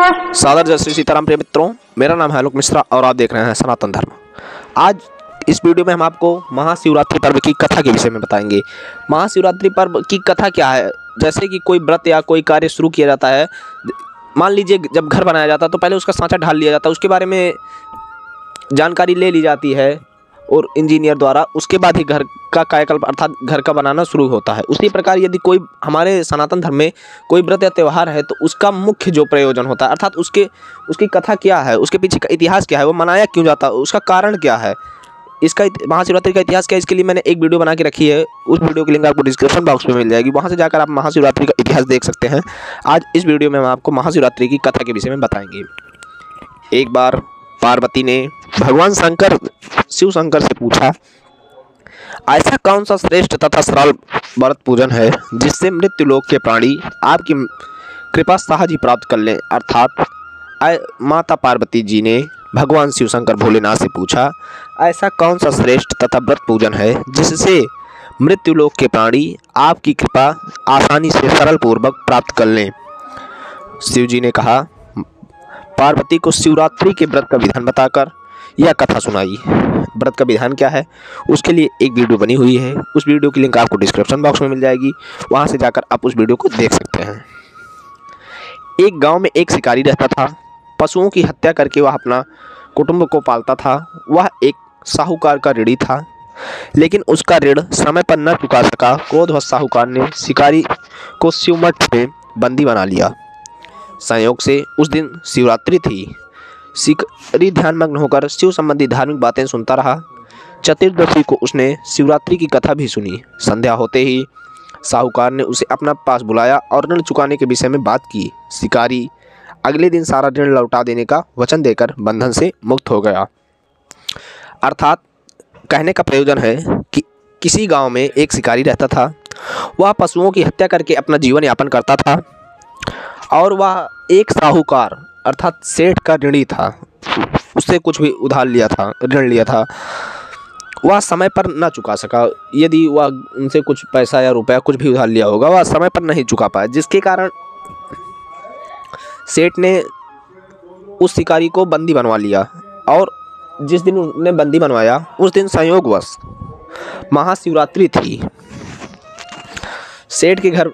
सादर जय श्री सीताराम प्रिय मित्रों, मेरा नाम है आलोक मिश्रा और आप देख रहे हैं सनातन धर्म। आज इस वीडियो में हम आपको महाशिवरात्रि पर्व की कथा के विषय में बताएंगे। महाशिवरात्रि पर्व की कथा क्या है? जैसे कि कोई व्रत या कोई कार्य शुरू किया जाता है, मान लीजिए जब घर बनाया जाता है तो पहले उसका सांचा ढाल लिया जाता है, उसके बारे में जानकारी ले ली जाती है और इंजीनियर द्वारा, उसके बाद ही घर का कायाकल्प अर्थात घर का बनाना शुरू होता है। उसी प्रकार यदि कोई हमारे सनातन धर्म में कोई व्रत या त्यौहार है तो उसका मुख्य जो प्रयोजन होता है अर्थात उसकी कथा क्या है, उसके पीछे का इतिहास क्या है, वो मनाया क्यों जाता है, उसका कारण क्या है, इसका महाशिवरात्रि का इतिहास क्या है, इसके लिए मैंने एक वीडियो बना के रखी है। उस वीडियो की लिंक आपको डिस्क्रिप्शन बॉक्स में मिल जाएगी, वहाँ से जाकर आप महाशिवरात्रि का इतिहास देख सकते हैं। आज इस वीडियो में हम आपको महाशिवरात्रि की कथा के विषय में बताएंगे। एक बार पार्वती ने भगवान शिव शंकर से पूछा, ऐसा कौन सा श्रेष्ठ तथा सरल व्रत पूजन है जिससे मृत्युलोक के प्राणी आपकी कृपा सहज ही प्राप्त कर लें। अर्थात माता पार्वती जी ने भगवान शिव शंकर भोलेनाथ से पूछा, ऐसा कौन सा श्रेष्ठ तथा व्रत पूजन है जिससे मृत्युलोक के प्राणी आपकी कृपा आसानी से सरल पूर्वक प्राप्त कर लें। शिव जी ने कहा, पार्वती को शिवरात्रि के व्रत का विधान बताकर यह कथा सुनाई। व्रत का विधान क्या है उसके लिए एक वीडियो बनी हुई है, उस वीडियो की लिंक आपको डिस्क्रिप्शन बॉक्स में मिल जाएगी, वहां से जाकर आप उस वीडियो को देख सकते हैं। एक गांव में एक शिकारी रहता था। पशुओं की हत्या करके वह अपना कुटुंब को पालता था। वह एक साहूकार का ऋणी था, लेकिन उसका ऋण समय पर न चुका सका। क्रोधवश साहूकार ने शिकारी को शिवमठ में बंदी बना लिया। संयोग से उस दिन शिवरात्रि थी। शिकारी ध्यानमग्न होकर शिव संबंधी धार्मिक बातें सुनता रहा। चतुर्दशी को उसने शिवरात्रि की कथा भी सुनी। संध्या होते ही साहूकार ने उसे अपना पास बुलाया और ऋण चुकाने के विषय में बात की। शिकारी अगले दिन सारा ऋण लौटा देने का वचन देकर बंधन से मुक्त हो गया। अर्थात कहने का प्रयोजन है कि किसी गांव में एक शिकारी रहता था। वह पशुओं की हत्या करके अपना जीवन यापन करता था और वह एक साहूकार अर्थात सेठ का ऋणी था। उससे कुछ भी उधार लिया था, ऋण लिया था, वह समय पर ना चुका सका। यदि वह उनसे कुछ पैसा या रुपया कुछ भी उधार लिया होगा, वह समय पर नहीं चुका पाया, जिसके कारण सेठ ने उस शिकारी को बंदी बनवा लिया। और जिस दिन उसने बंदी बनवाया उस दिन संयोगवश महाशिवरात्रि थी। सेठ के घर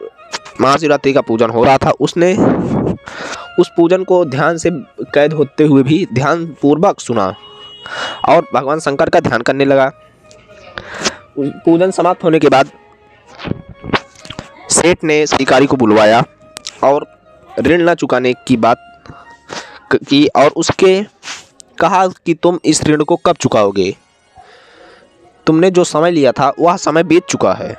महाशिवरात्रि का पूजन हो रहा था। उसने उस पूजन को ध्यान से कैद होते हुए भी ध्यान पूर्वक सुना और भगवान शंकर का ध्यान करने लगा। पूजन समाप्त होने के बाद सेठ ने शिकारी को बुलवाया और ऋण न चुकाने की बात की और उसके कहा कि तुम इस ऋण को कब चुकाओगे? तुमने जो समय लिया था वह समय बीत चुका है।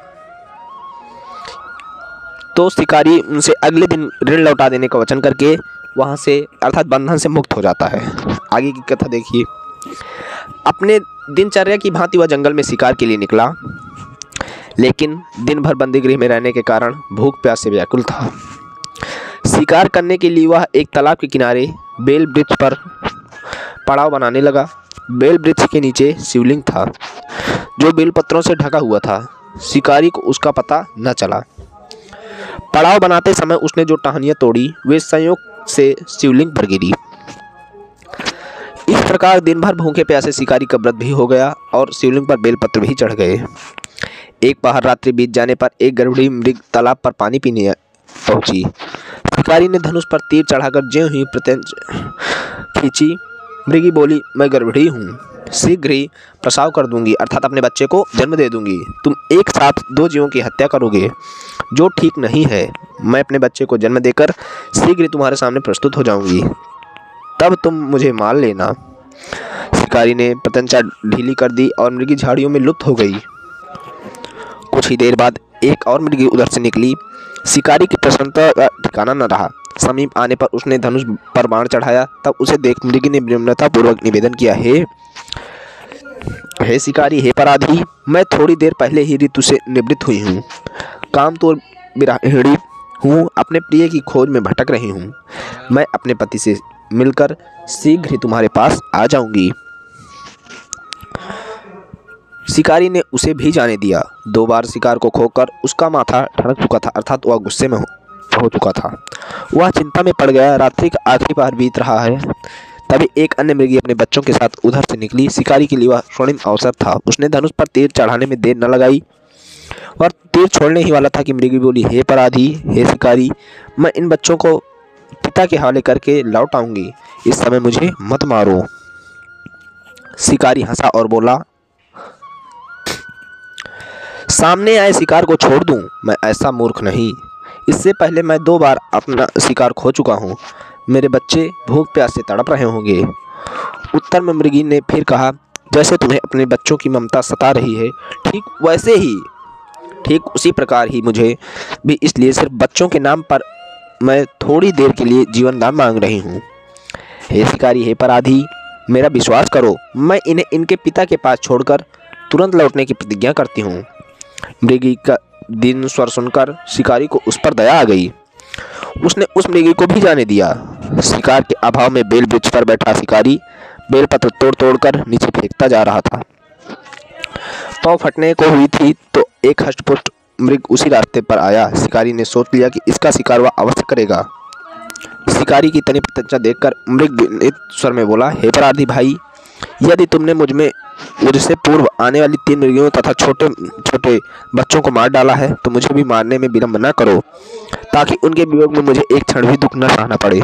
तो शिकारी उनसे अगले दिन ऋण लौटा देने का वचन करके वहाँ से अर्थात बंधन से मुक्त हो जाता है। आगे की कथा देखिए। अपने दिनचर्या की भांति वह जंगल में शिकार के लिए निकला, लेकिन दिन भर बंदीगृह में रहने के कारण भूख प्यास से व्याकुल था। शिकार करने के लिए वह एक तालाब के किनारे बेल वृक्ष पर पड़ाव बनाने लगा। बेल वृक्ष के नीचे शिवलिंग था जो बेलपत्रों से ढका हुआ था। शिकारी को उसका पता न चला। पड़ाव बनाते समय उसने जो टहनियाँ तोड़ी वे संयोग से शिवलिंग पर गिरी। इस प्रकार दिन भर भूखे प्यासे शिकारी का व्रत भी हो गया और शिवलिंग पर बेलपत्र भी चढ़ गए। एक पहर रात्रि बीत जाने पर एक गर्भवती मृग तालाब पर पानी पीने पहुंची। शिकारी ने धनुष पर तीर चढ़ाकर ज्यों ही प्रत्यंच खींची। मृगी बोली, मैं गर्भवती हूँ, शीघ्र ही प्रसव कर दूंगी अर्थात अपने बच्चे को जन्म दे दूंगी। तुम एक साथ दो जीवों की हत्या करोगे जो ठीक नहीं है। मैं अपने बच्चे को जन्म देकर शीघ्र ही तुम्हारे सामने प्रस्तुत हो जाऊंगी, तब तुम मुझे मार लेना। शिकारी ने प्रत्यंचा ढीली कर दी और मृगी झाड़ियों में लुप्त हो गई। कुछ ही देर बाद एक और मृगी उधर से निकली। शिकारी की प्रसन्नता का ठिकाना न रहा। समीप आने पर उसने धनुष पर बाण चढ़ाया। तब उसे देख मृगी ने विनम्रता पूर्वक निवेदन किया, हे शिकारी, हे पराधी, मैं थोड़ी देर पहले ही ऋतु से निवृत्त हुई हूँ। कामतोर विरहिणी हूँ, अपने प्रिय की खोज में भटक रही हूँ। मैं अपने पति से मिलकर शीघ्र ही तुम्हारे पास आ जाऊंगी। शिकारी ने उसे भी जाने दिया। 2 बार शिकार को खोकर उसका माथा ठनक चुका था अर्थात वह गुस्से में हो चुका था। वह चिंता में पड़ गया। रात्रि का आखिरी पहर बीत रहा है। तभी एक अन्य मृगी अपने बच्चों के साथ उधर से निकली। शिकारी के लिए वह स्वर्णिम अवसर था। उसने धनुष पर तीर चढ़ाने में देर न लगाई और तीर छोड़ने ही वाला था कि मृगी बोली, हे अपराधी, हे शिकारी, मैं इन बच्चों को पिता के हवाले करके लौट आऊंगी। इस समय मुझे मत मारो। शिकारी हंसा और बोला, सामने आए शिकार को छोड़ दूं? मैं ऐसा मूर्ख नहीं। इससे पहले मैं 2 बार अपना शिकार खो चुका हूँ। मेरे बच्चे भूख प्यास से तड़प रहे होंगे। उत्तर में मृगी ने फिर कहा, जैसे तुम्हें अपने बच्चों की ममता सता रही है, ठीक उसी प्रकार ही मुझे भी, इसलिए सिर्फ बच्चों के नाम पर मैं थोड़ी देर के लिए जीवन दान मांग रही हूँ। हे शिकारी, हे अपराधी, मेरा विश्वास करो, मैं इन्हें इनके पिता के पास छोड़कर तुरंत लौटने की प्रतिज्ञा करती हूँ। मृगी का दीन स्वर सुनकर शिकारी को उस पर दया आ गई। उसने उस मृगी को भी जाने दिया। शिकार के अभाव में बेल वृक्ष पर बैठा शिकारी बेलपत्र तोड़ तोड़कर नीचे फेंकता जा रहा था। पाँव फटने को हुई थी तो एक हष्टपुष्ट मृग उसी रास्ते पर आया। शिकारी ने सोच लिया कि इसका शिकार वह अवश्य करेगा। शिकारी की तनी प्रतिज्ञा देखकर मृग विनीत स्वर में बोला, हे अपराधी भाई, यदि तुमने मुझसे पूर्व आने वाली 3 मृगियों तथा छोटे छोटे बच्चों को मार डाला है तो मुझे भी मारने में विलंब न करो, ताकि उनके वियोग में मुझे एक क्षण भी दुख न सहना पड़े।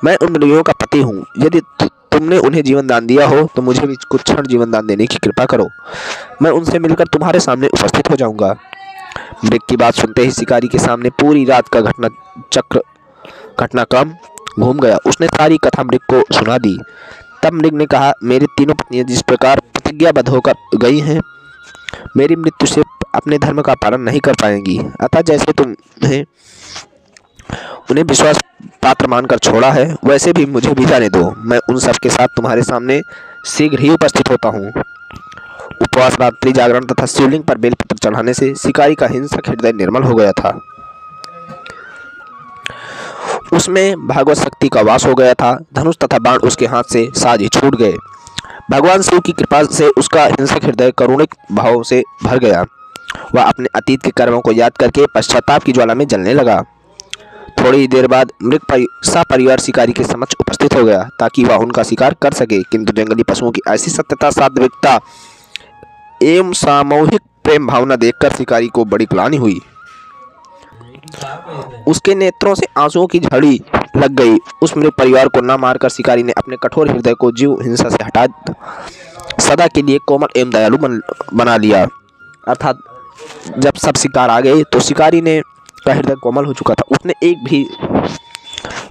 मैं उन मृगियों का पति हूँ। यदि तुमने उन्हें जीवन दान दिया हो तो मुझे भी कुछ क्षण जीवन दान देने की कृपा करो। मैं उनसे मिलकर तुम्हारे सामने उपस्थित हो जाऊंगा। मृग की बात सुनते ही शिकारी के सामने पूरी रात का घटनाक्रम घूम गया। उसने सारी कथा मृग को सुना दी। तब मृग ने कहा, मेरी तीनों पत्नियां जिस प्रकार प्रतिज्ञाबद्ध होकर गई हैं, मेरी मृत्यु से अपने धर्म का पालन नहीं कर पाएंगी। अतः जैसे तुम्हें उन्हें विश्वास पात्र मानकर छोड़ा है, वैसे भी मुझे भी जाने दो। मैं उन सब के साथ तुम्हारे सामने शीघ्र ही उपस्थित होता हूँ। उपवास, रात्रि जागरण तथा शिवलिंग पर बेलपत्र चढ़ाने से शिकारी का हिंसक हृदय निर्मल हो गया था। उसमें भगवत शक्ति का वास हो गया था। धनुष तथा बाण उसके हाथ से साज ही छूट गए। भगवान शिव की कृपा से उसका हिंसक हृदय करुणिक भाव से भर गया। वह अपने अतीत के कर्मों को याद करके पश्चाताप की ज्वाला में जलने लगा। थोड़ी ही देर बाद मृग सपरिवार शिकारी के समक्ष उपस्थित हो गया ताकि वह उनका शिकार कर सके, किंतु जंगली पशुओं की ऐसी सत्यता, सात्विकता एवं सामूहिक प्रेम भावना देखकर शिकारी को बड़ी ग्लानि हुई। उसके नेत्रों से आंसुओं की झड़ी लग गई। उस मृग परिवार को न मारकर शिकारी ने अपने कठोर हृदय को जीव हिंसा से हटा सदा के लिए कोमल एवं दयालु बना लिया। अर्थात जब सब शिकार आ गए तो शिकारी ने का हृदय कोमल हो चुका था। उसने एक भी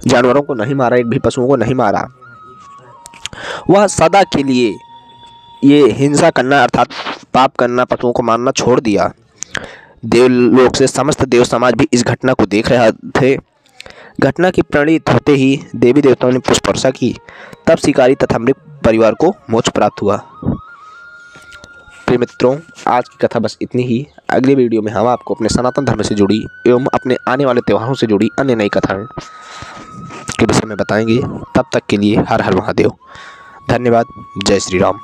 जानवरों को नहीं मारा, एक भी पशुओं को नहीं मारा। वह सदा के लिए ये हिंसा करना अर्थात पाप करना, पशुओं को मारना छोड़ दिया। देवलोक से समस्त देव समाज भी इस घटना को देख रहे थे। घटना की प्रणीत होते ही देवी देवताओं ने पुष्प वर्षा की। तब शिकारी तथा मृग परिवार को मोक्ष प्राप्त हुआ। प्रिय मित्रों, आज की कथा बस इतनी ही। अगले वीडियो में हम आपको अपने सनातन धर्म से जुड़ी एवं अपने आने वाले त्योहारों से जुड़ी अन्य नई कथाएं के विषय में बताएंगे। तब तक के लिए हर हर महादेव। धन्यवाद। जय श्री राम।